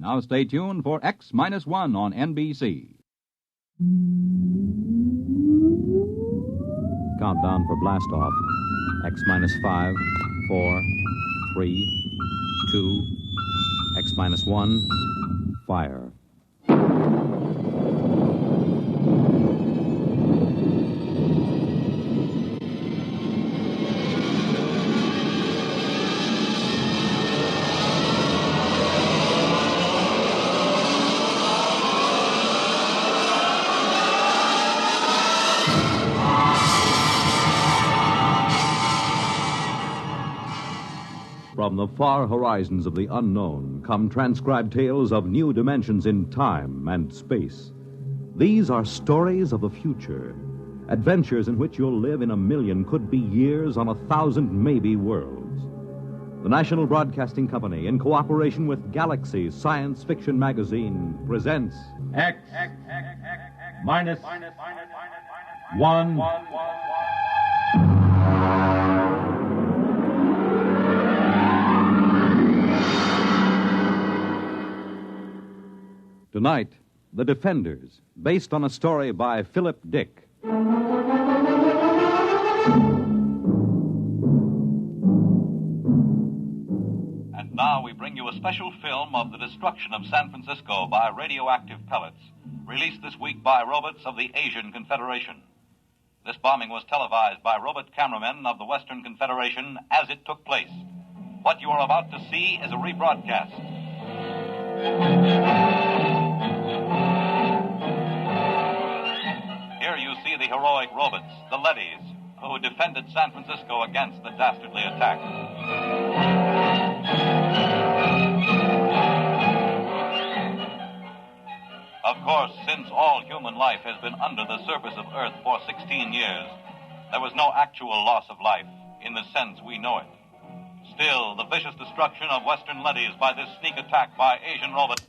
Now stay tuned for X-1 on NBC. Countdown for blast-off. X-5, 4, 3, 2, X-1, fire. From the far horizons of the unknown come transcribed tales of new dimensions in time and space. These are stories of the future, adventures in which you'll live in 1,000,000, could be years, on 1,000 maybe worlds. The National Broadcasting Company, in cooperation with Galaxy Science Fiction Magazine, presents X minus 1. Tonight, The Defenders, based on a story by Philip Dick. And now we bring you a special film of the destruction of San Francisco by radioactive pellets, released this week by robots of the Asian Confederation. This bombing was televised by robot cameramen of the Western Confederation as it took place. What you are about to see is a rebroadcast. Here you see the heroic robots, the leadys, who defended San Francisco against the dastardly attack. Of course, since all human life has been under the surface of Earth for 16 years, there was no actual loss of life in the sense we know it. Still, the vicious destruction of Western leadys by this sneak attack by Asian robots.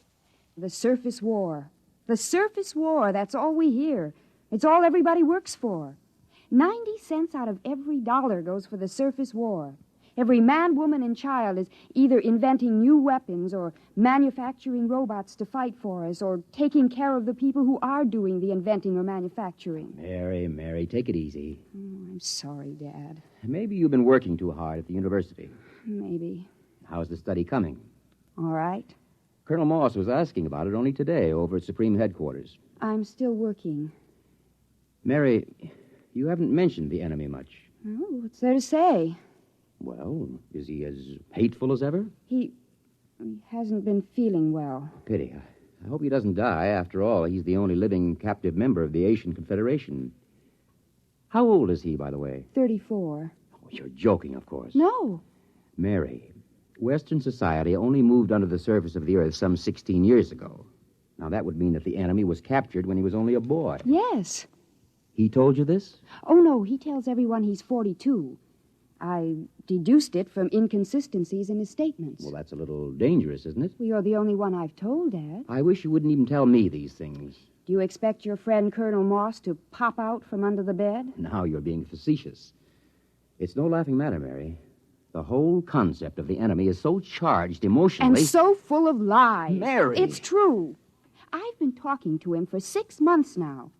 The surface war. The surface war, that's all we hear. It's all everybody works for. 90 cents out of every dollar goes for the surface war. Every man, woman, and child is either inventing new weapons or manufacturing robots to fight for us or taking care of the people who are doing the inventing or manufacturing. Mary, take it easy. Oh, I'm sorry, Dad. Maybe you've been working too hard at the university. Maybe. How's the study coming? All right. Colonel Moss was asking about it only today over at Supreme Headquarters. I'm still working. Mary, you haven't mentioned the enemy much. Oh, what's there to say? Well, is he as hateful as ever? He hasn't been feeling well. Pity. I hope he doesn't die. After all, he's the only living captive member of the Asian Confederation. How old is he, by the way? 34. Oh, you're joking, of course. No. Mary, Western society only moved under the surface of the Earth some 16 years ago. Now, that would mean that the enemy was captured when he was only a boy. Yes. He told you this? Oh, no, he tells everyone he's 42. I deduced it from inconsistencies in his statements. Well, that's a little dangerous, isn't it? Well, you're the only one I've told, Dad. I wish you wouldn't even tell me these things. Do you expect your friend Colonel Moss to pop out from under the bed? Now you're being facetious. It's no laughing matter, Mary. The whole concept of the enemy is so charged emotionally. And so full of lies. Mary! It's true. I've been talking to him for 6 months now.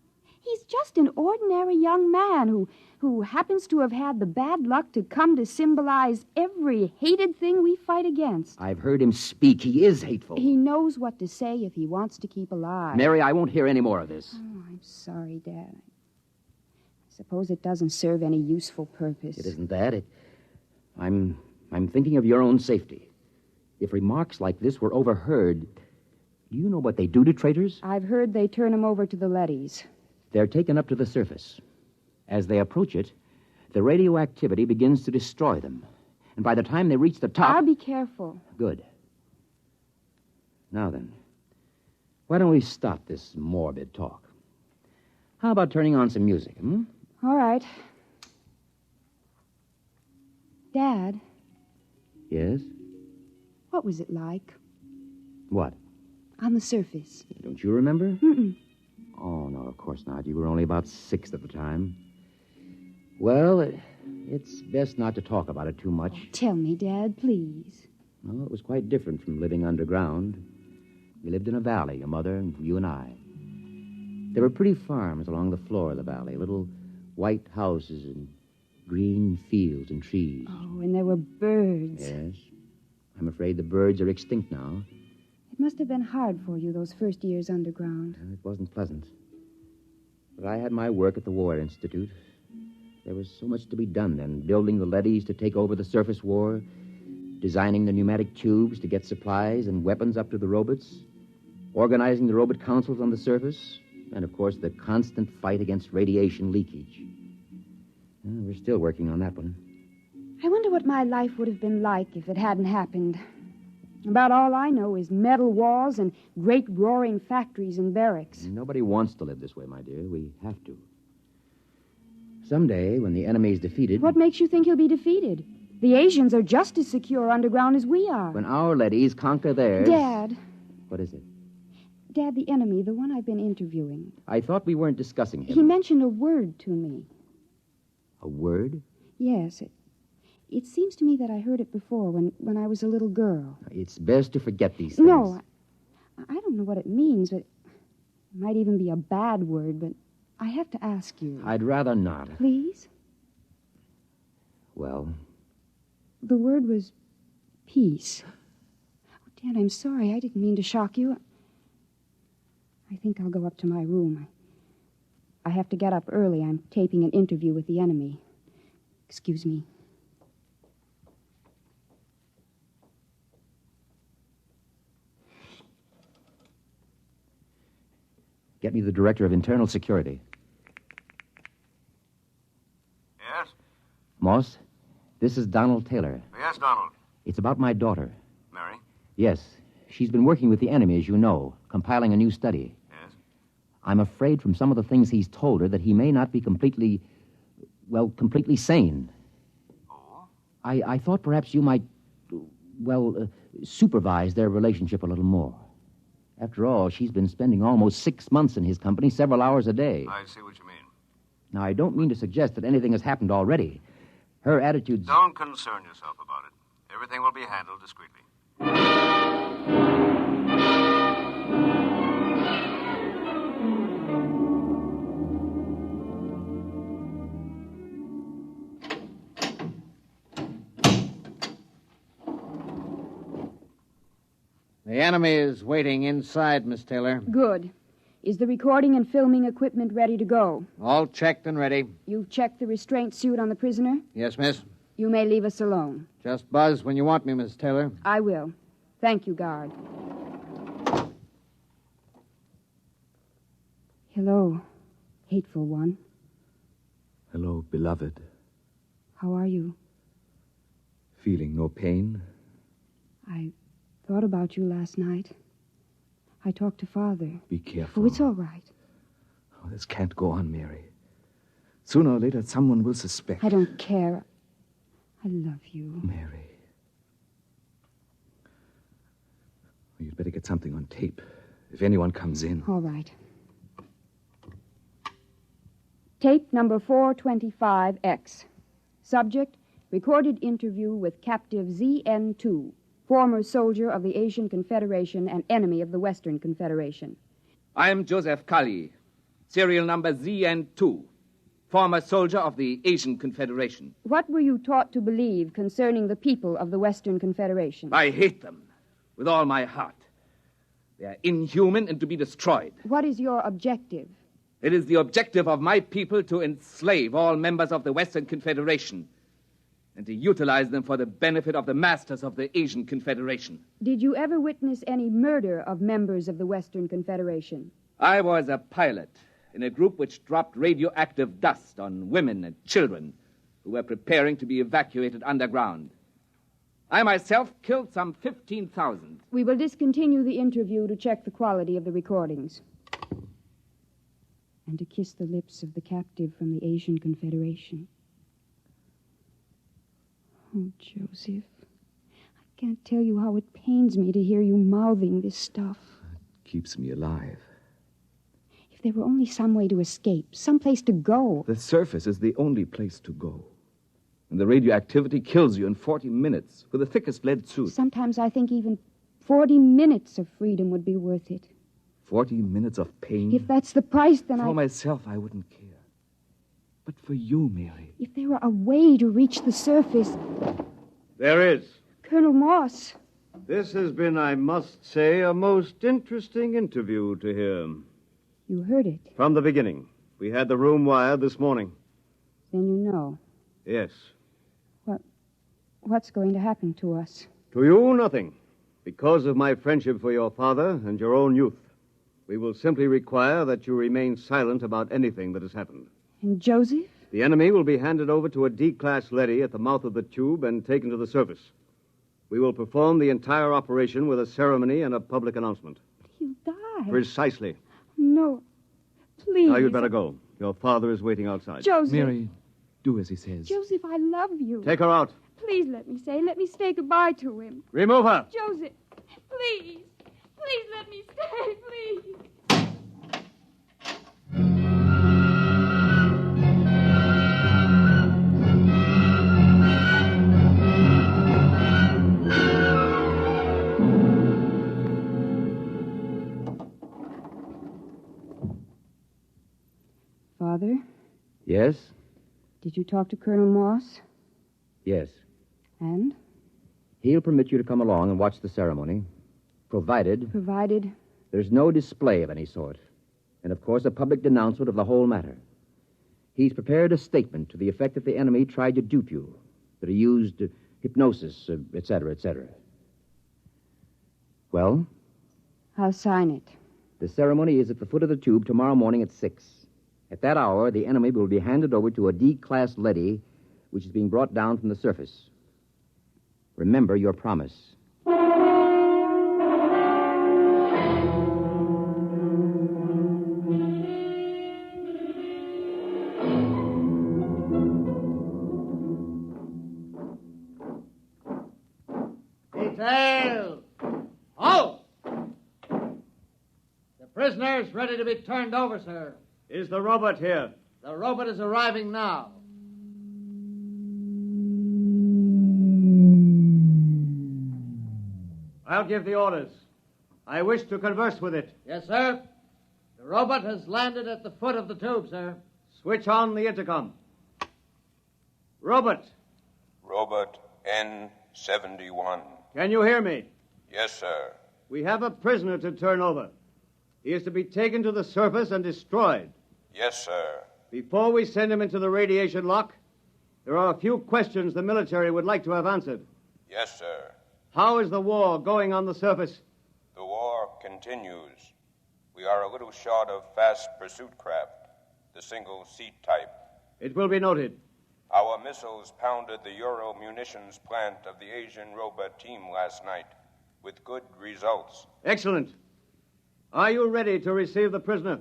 He's just an ordinary young man who happens to have had the bad luck to come to symbolize every hated thing we fight against. I've heard him speak. He is hateful. He knows what to say if he wants to keep alive. Mary, I won't hear any more of this. Oh, I'm sorry, Dad. I suppose it doesn't serve any useful purpose. It isn't that. I'm thinking of your own safety. If remarks like this were overheard, do you know what they do to traitors? I've heard they turn them over to the leadys. They're taken up to the surface. As they approach it, the radioactivity begins to destroy them. And by the time they reach the top... I'll be careful. Good. Now then, why don't we stop this morbid talk? How about turning on some music, All right. Dad. Yes? What was it like? What? On the surface. Don't you remember? Mm-mm. Oh, no, of course not. You were only about 6 at the time. Well, it's best not to talk about it too much. Tell me, Dad, please. Well, it was quite different from living underground. We lived in a valley, your mother and you and I. There were pretty farms along the floor of the valley, little white houses and green fields and trees. Oh, and there were birds. Yes. I'm afraid the birds are extinct now. It must have been hard for you those first years underground. It wasn't pleasant. But I had my work at the War Institute. There was so much to be done then, building the leadys to take over the surface war, designing the pneumatic tubes to get supplies and weapons up to the robots, organizing the robot councils on the surface, and, of course, the constant fight against radiation leakage. Well, we're still working on that one. I wonder what my life would have been like if it hadn't happened. About all I know is metal walls and great roaring factories and barracks. Nobody wants to live this way, my dear. We have to. Someday, when the enemy is defeated... What makes you think he'll be defeated? The Asians are just as secure underground as we are. When our leadys conquer theirs... Dad. What is it? Dad, the enemy, the one I've been interviewing. I thought we weren't discussing him. He mentioned a word to me. A word? Yes, it seems to me that I heard it before when I was a little girl. It's best to forget these things. No, I don't know what it means, but it might even be a bad word, but I have to ask you. I'd rather not. Please? Well? The word was peace. Oh, Dad, I'm sorry. I didn't mean to shock you. I think I'll go up to my room. I have to get up early. I'm taping an interview with the enemy. Excuse me. Get me the Director of Internal Security. Yes? Moss, this is Donald Taylor. Yes, Donald. It's about my daughter. Mary? Yes. She's been working with the enemy, as you know, compiling a new study. Yes? I'm afraid from some of the things he's told her that he may not be completely sane. Oh? I thought perhaps you might, supervise their relationship a little more. After all, she's been spending almost 6 months in his company, several hours a day. I see what you mean. Now, I don't mean to suggest that anything has happened already. Her attitude's... Don't concern yourself about it. Everything will be handled discreetly. The enemy is waiting inside, Miss Taylor. Good. Is the recording and filming equipment ready to go? All checked and ready. You've checked the restraint suit on the prisoner? Yes, miss. You may leave us alone. Just buzz when you want me, Miss Taylor. I will. Thank you, guard. Hello, hateful one. Hello, beloved. How are you? Feeling no pain? I thought about you last night. I talked to Father. Be careful. Oh, it's all right. Oh, this can't go on, Mary. Sooner or later, someone will suspect. I don't care. I love you. Mary. Oh, you'd better get something on tape. If anyone comes in. All right. Tape number 425X. Subject, recorded interview with captive ZN2, former soldier of the Asian Confederation and enemy of the Western Confederation. I'm Joseph Kali, serial number ZN2, former soldier of the Asian Confederation. What were you taught to believe concerning the people of the Western Confederation? I hate them with all my heart. They are inhuman and to be destroyed. What is your objective? It is the objective of my people to enslave all members of the Western Confederation and to utilize them for the benefit of the masters of the Asian Confederation. Did you ever witness any murder of members of the Western Confederation? I was a pilot in a group which dropped radioactive dust on women and children who were preparing to be evacuated underground. I myself killed some 15,000. We will discontinue the interview to check the quality of the recordings. And to kiss the lips of the captive from the Asian Confederation. Oh, Joseph, I can't tell you how it pains me to hear you mouthing this stuff. It keeps me alive. If there were only some way to escape, some place to go. The surface is the only place to go. And the radioactivity kills you in 40 minutes with the thickest lead suit. Sometimes I think even 40 minutes of freedom would be worth it. 40 minutes of pain? If that's the price, then For myself, I wouldn't care. But for you, Mary. If there were a way to reach the surface... There is. Colonel Moss. This has been, I must say, a most interesting interview to hear. You heard it. From the beginning. We had the room wired this morning. Then you know. Yes. What's going to happen to us? To you, nothing. Because of my friendship for your father and your own youth. We will simply require that you remain silent about anything that has happened. And Joseph? The enemy will be handed over to a D-class leady at the mouth of the tube and taken to the surface. We will perform the entire operation with a ceremony and a public announcement. He'll die. Precisely. No. Please. Now you'd better go. Your father is waiting outside. Joseph. Mary, do as he says. Joseph, I love you. Take her out. Please let me say goodbye to him. Remove her. Joseph, please. Please let me stay, please. Father? Yes? Did you talk to Colonel Moss? Yes. And? He'll permit you to come along and watch the ceremony, provided Provided? there's no display of any sort. And, of course, a public denouncement of the whole matter. He's prepared a statement to the effect that the enemy tried to dupe you, that he used hypnosis, etc., etc. Well? I'll sign it. The ceremony is at the foot of the tube tomorrow morning at 6. At that hour, the enemy will be handed over to a D-class leady, which is being brought down from the surface. Remember your promise. Detail! Halt! The prisoner is ready to be turned over, sir. Is the robot here? The robot is arriving now. I'll give the orders. I wish to converse with it. Yes, sir. The robot has landed at the foot of the tube, sir. Switch on the intercom. Robot, Robot N71. can you hear me? Yes, sir. We have a prisoner to turn over. He is to be taken to the surface and destroyed. Yes, sir. Before we send him into the radiation lock, there are a few questions the military would like to have answered. Yes, sir. How is the war going on the surface? The war continues. We are a little short of fast pursuit craft, the single-seat type. It will be noted. Our missiles pounded the Euro munitions plant of the Asian robot team last night with good results. Excellent. Are you ready to receive the prisoner?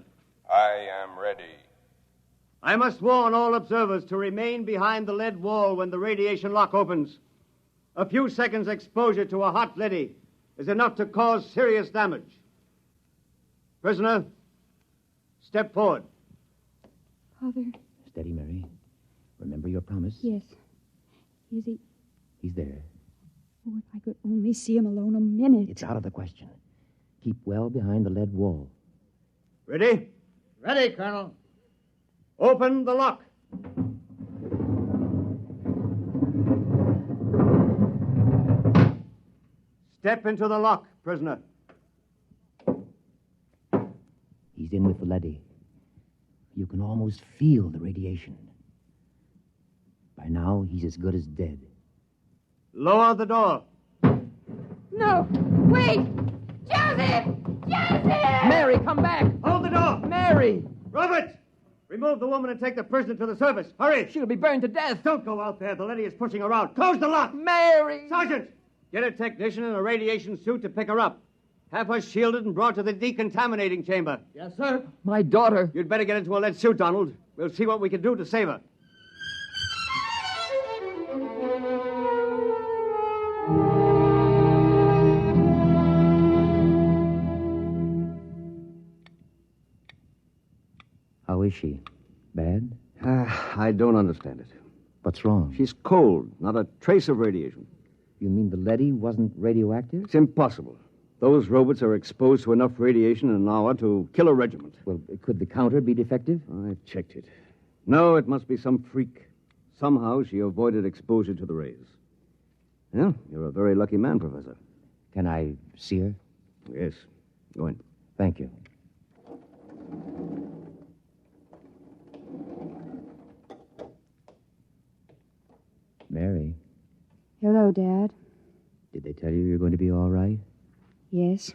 I am ready. I must warn all observers to remain behind the lead wall when the radiation lock opens. A few seconds' exposure to a hot leady is enough to cause serious damage. Prisoner, step forward. Father? Steady, Mary. Remember your promise? Yes. Is he? He's there. Oh, if I could only see him alone a minute. It's out of the question. Keep well behind the lead wall. Ready? Ready, Colonel. Open the lock. Step into the lock, prisoner. He's in with the leady. You can almost feel the radiation. By now, he's as good as dead. Lower the door. No! Wait! Joseph! Joseph! Mary, come back! Hold the door! Mary! Robert! Remove the woman and take the prisoner to the surface. Hurry! She'll be burned to death. Don't go out there. The lady is pushing around. Close the lock! Mary! Sergeant! Get a technician in a radiation suit to pick her up. Have her shielded and brought to the decontaminating chamber. Yes, sir. My daughter. You'd better get into a lead suit, Donald. We'll see what we can do to save her. How is she? Bad? I don't understand it. What's wrong? She's cold, not a trace of radiation. You mean the leady wasn't radioactive? It's impossible. Those robots are exposed to enough radiation in an hour to kill a regiment. Well, could the counter be defective? I've checked it. No, it must be some freak. Somehow she avoided exposure to the rays. Yeah, you're a very lucky man, Professor. Can I see her? Yes. Go in. Thank you. Mary, Hello, Dad. did they tell you you're going to be all right? Yes.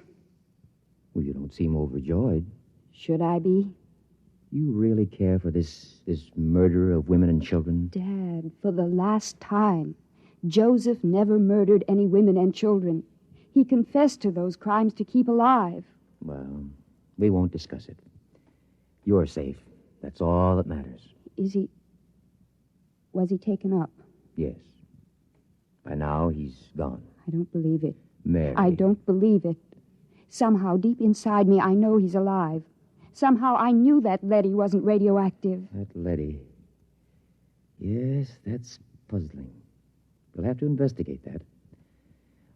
Well, you don't seem overjoyed. Should I be? You really care for this murder of women and children? Dad, for the last time, Joseph never murdered any women and children. He confessed to those crimes to keep alive. Well, we won't discuss it. You're safe. That's all that matters. Was he taken up? Yes. By now, he's gone. I don't believe it. Mary. I don't believe it. Somehow, deep inside me, I know he's alive. Somehow, I knew that leady wasn't radioactive. That leady. Yes, that's puzzling. We'll have to investigate that.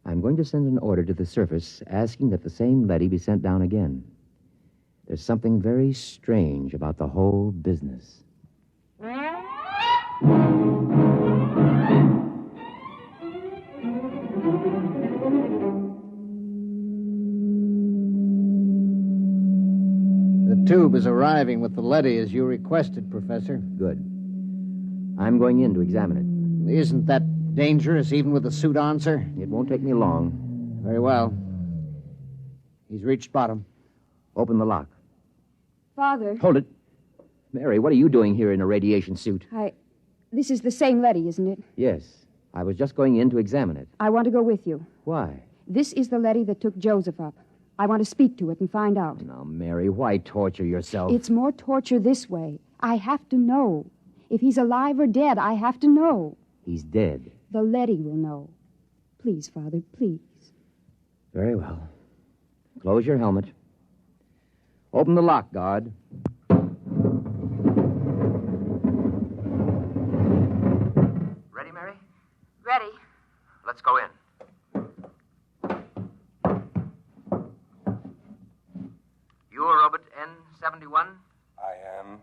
I'm going to send an order to the surface asking that the same leady be sent down again. There's something very strange about the whole business. The tube is arriving with the leady as you requested, Professor. Good. I'm going in to examine it. Isn't that dangerous, even with the suit on, sir? It won't take me long. Very well. He's reached bottom. Open the lock. Father. Hold it. Mary, what are you doing here in a radiation suit? This is the same leady, isn't it? Yes. I was just going in to examine it. I want to go with you. Why? This is the leady that took Joseph up. I want to speak to it and find out. Now, Mary, why torture yourself? It's more torture this way. I have to know. If he's alive or dead, I have to know. He's dead. The leady will know. Please, Father, please. Very well. Close your helmet. Open the lock, guard. Ready, Mary? Ready. Let's go in. You're Robert N71? I am.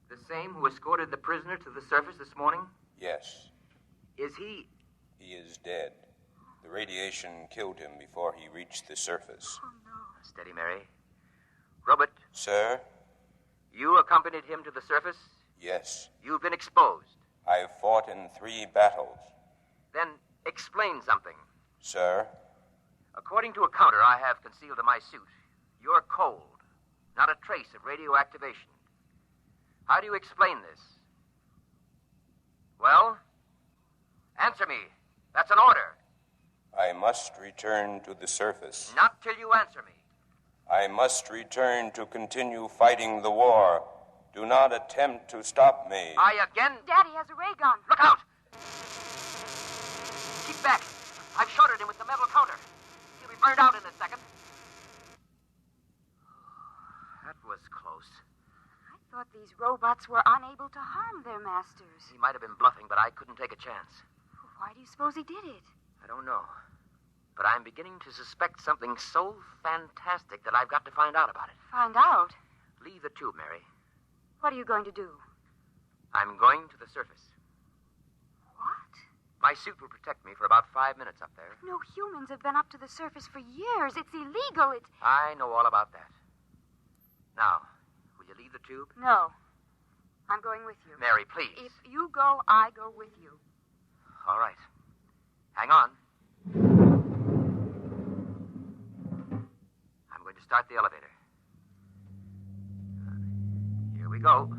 The same who escorted the prisoner to the surface this morning? Yes. Is he... He is dead. The radiation killed him before he reached the surface. Oh, no. Steady, Mary. Robert, Sir? you accompanied him to the surface? Yes. You've been exposed. I've fought in 3 battles. Then explain something. Sir? According to a counter I have concealed in my suit, you're cold. Not a trace of radioactivation. How do you explain this? Well? Answer me. That's an order. I must return to the surface. Not till you answer me. I must return to continue fighting the war. Do not attempt to stop me. I again... Daddy has a ray gun. Look out! Keep back. I've shorted him with the metal counter. He'll be burned out in a second. That was close. I thought these robots were unable to harm their masters. He might have been bluffing, but I couldn't take a chance. Why do you suppose he did it? I don't know. But I'm beginning to suspect something so fantastic that I've got to find out about it. Find out? Leave the tube, Mary. What are you going to do? I'm going to the surface. What? My suit will protect me for about 5 minutes up there. No humans have been up to the surface for years. It's illegal. I know all about that. Now, will you leave the tube? No. I'm going with you. Mary, please. If you go, I go with you. All right. Hang on. I'm going to start the elevator. Here we go.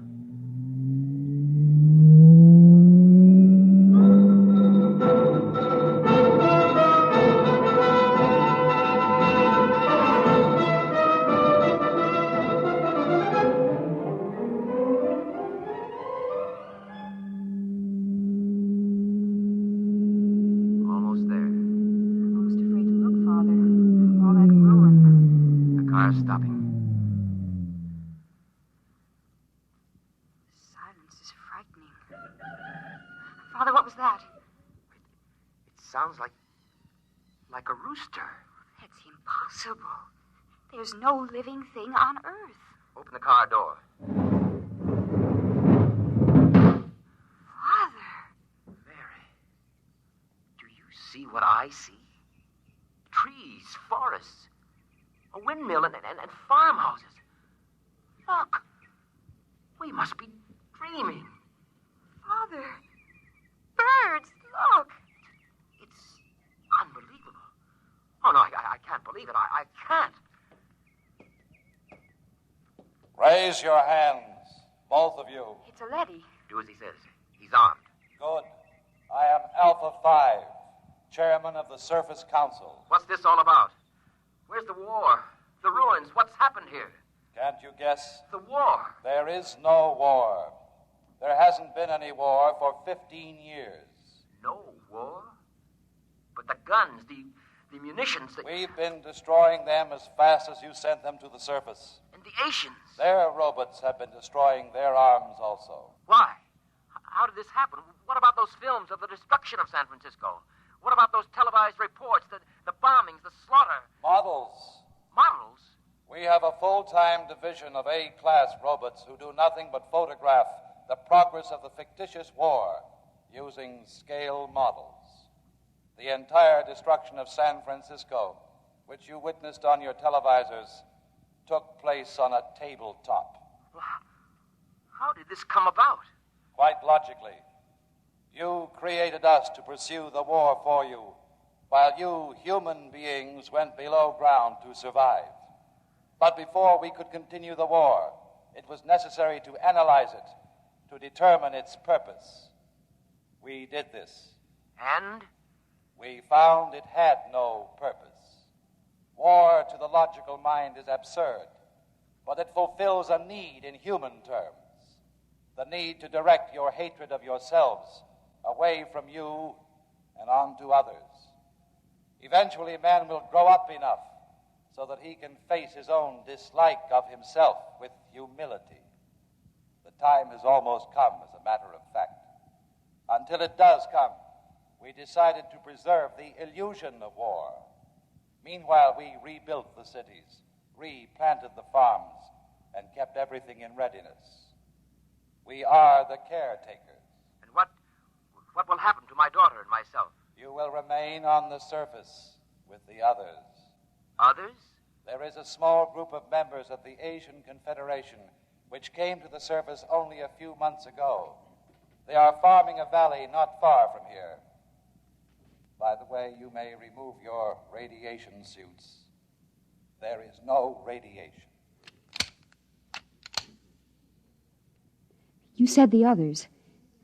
Almost there. I'm almost afraid to look, Father. All that ruin. The car's stopping. Silence is frightening. Father, what was that? It sounds like a rooster. That's him Impossible. There's no living thing on Earth. Open the car door. Father. Mary, do you see what I see? Trees, forests, a windmill, and farmhouses. Look, we must be dreaming. Father. Birds, look. It's unbelievable. Oh, no, I can't believe it. I can't. Raise your hands, both of you. It's a leady. Do as he says. He's armed. Good. I am Alpha 5, chairman of the Surface Council. What's this all about? Where's the war? The ruins? What's happened here? Can't you guess? The war. There is no war. There hasn't been any war for 15 years. No war? But the guns, the munitions... We've been destroying them as fast as you sent them to the surface. And the Asians. Their robots have been destroying their arms also. Why? How did this happen? What about those films of the destruction of San Francisco? What about those televised reports, the bombings, the slaughter? Models. Models? We have a full-time division of A-class robots who do nothing but photograph the progress of the fictitious war using scale models. The entire destruction of San Francisco, which you witnessed on your televisors, took place on a tabletop. Well, how did this come about? Quite logically. You created us to pursue the war for you, while you human beings went below ground to survive. But before we could continue the war, it was necessary to analyze it, to determine its purpose. We did this. And? We found it had no purpose. War, to the logical mind, is absurd, but it fulfills a need in human terms. The need to direct your hatred of yourselves away from you and onto others. Eventually, man will grow up enough so that he can face his own dislike of himself with humility. The time has almost come, as a matter of fact. Until it does come, we decided to preserve the illusion of war. Meanwhile, we rebuilt the cities, replanted the farms, and kept everything in readiness. We are the caretakers. And what will happen to my daughter and myself? You will remain on the surface with the others. Others? There is a small group of members of the Asian Confederation which came to the surface only a few months ago. They are farming a valley not far from here. By the way, you may remove your radiation suits. There is no radiation. You said the others.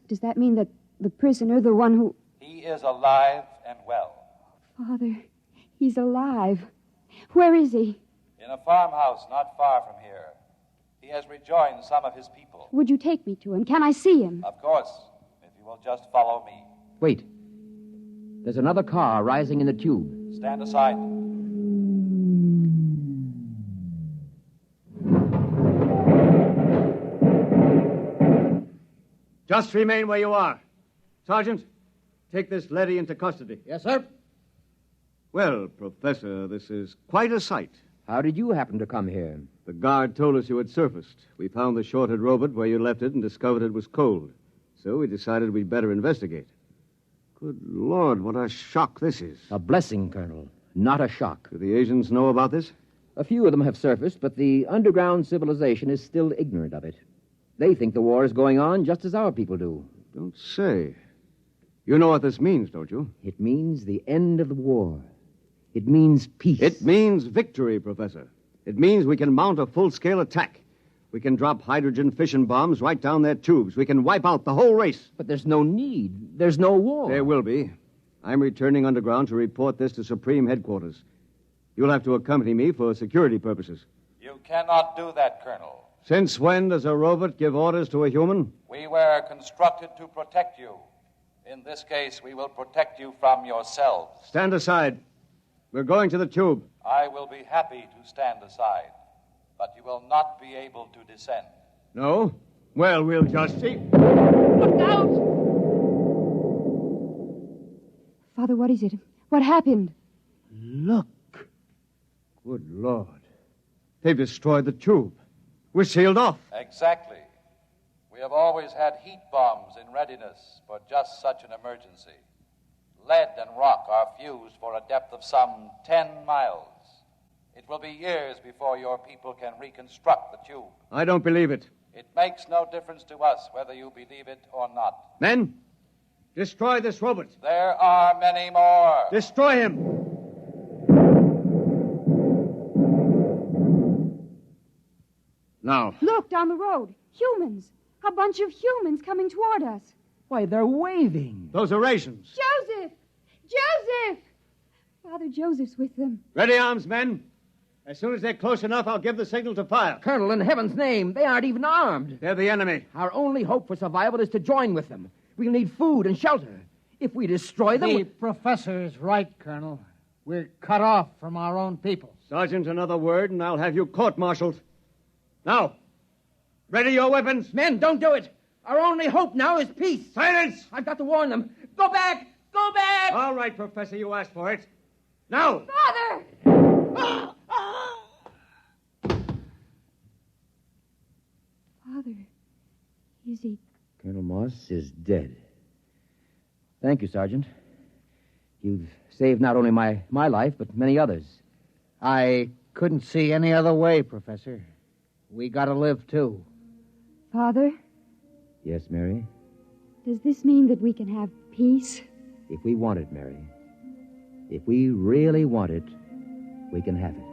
Does that mean that the prisoner, the one who... He is alive and well. Father, he's alive. Where is he? In a farmhouse not far from here. He has rejoined some of his people. Would you take me to him? Can I see him? Of course, if you will just follow me. Wait. There's another car rising in the tube. Stand aside. Just remain where you are. Sergeant, take this leady into custody. Yes, sir. Well, Professor, this is quite a sight. How did you happen to come here? The guard told us you had surfaced. We found the shorted robot where you left it and discovered it was cold. So we decided we'd better investigate. Good Lord, what a shock this is. A blessing, Colonel, not a shock. Do the Asians know about this? A few of them have surfaced, but the underground civilization is still ignorant of it. They think the war is going on just as our people do. Don't say. You know what this means, don't you? It means the end of the war. It means peace. It means victory, Professor. It means we can mount a full-scale attack. We can drop hydrogen fission bombs right down their tubes. We can wipe out the whole race. But there's no need. There's no war. There will be. I'm returning underground to report this to Supreme Headquarters. You'll have to accompany me for security purposes. You cannot do that, Colonel. Since when does a robot give orders to a human? We were constructed to protect you. In this case, we will protect you from yourselves. Stand aside. We're going to the tube. I will be happy to stand aside, but you will not be able to descend. No? Well, we'll just see. Look out! Father, what is it? What happened? Look. Good Lord. They've destroyed the tube. We're sealed off. Exactly. We have always had heat bombs in readiness for just such an emergency. Lead and rock are fused for a depth of some 10 miles. It will be years before your people can reconstruct the tube. I don't believe it. It makes no difference to us whether you believe it or not. Men, destroy this robot. There are many more. Destroy him. Now. Look, down the road. Humans. A bunch of humans coming toward us. Why, they're waving. Those are rations. Joseph! Joseph! Father Joseph's with them. Ready arms, men. As soon as they're close enough, I'll give the signal to fire. Colonel, in heaven's name, they aren't even armed. They're the enemy. Our only hope for survival is to join with them. We'll need food and shelter. If we destroy them... The professor is right, Colonel. We're cut off from our own people. Sergeant, another word, and I'll have you court-martialed. Now, ready your weapons. Men, don't do it. Our only hope now is peace. Silence! I've got to warn them. Go back! Go back! All right, Professor, you asked for it. Now! Father! Father, is he... Colonel Moss is dead. Thank you, Sergeant. You've saved not only my life, but many others. I couldn't see any other way, Professor. We gotta live, too. Father, Yes, Mary? does this mean that we can have peace? If we want it, Mary. If we really want it, we can have it.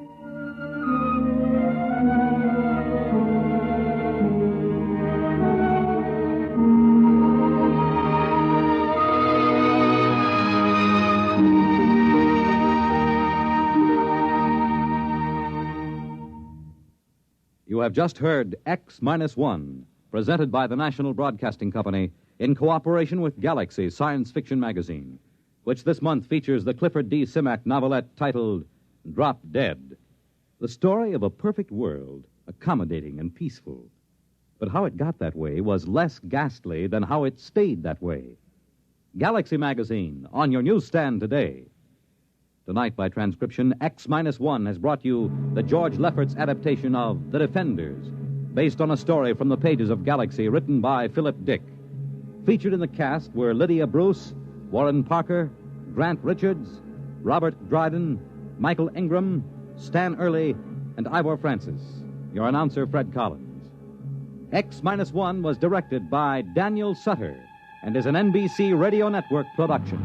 You have just heard X-1, presented by the National Broadcasting Company in cooperation with Galaxy Science Fiction Magazine, which this month features the Clifford D. Simak novelette titled Drop Dead. The story of a perfect world, accommodating and peaceful. But how it got that way was less ghastly than how it stayed that way. Galaxy Magazine, on your newsstand today. Tonight, by transcription, X-1 has brought you the George Lefferts adaptation of The Defenders, based on a story from the pages of Galaxy written by Philip Dick. Featured in the cast were Lydia Bruce, Warren Parker, Grant Richards, Robert Dryden, Michael Ingram, Stan Early, and Ivor Francis. Your announcer, Fred Collins. X-1 was directed by Daniel Sutter and is an NBC Radio Network production.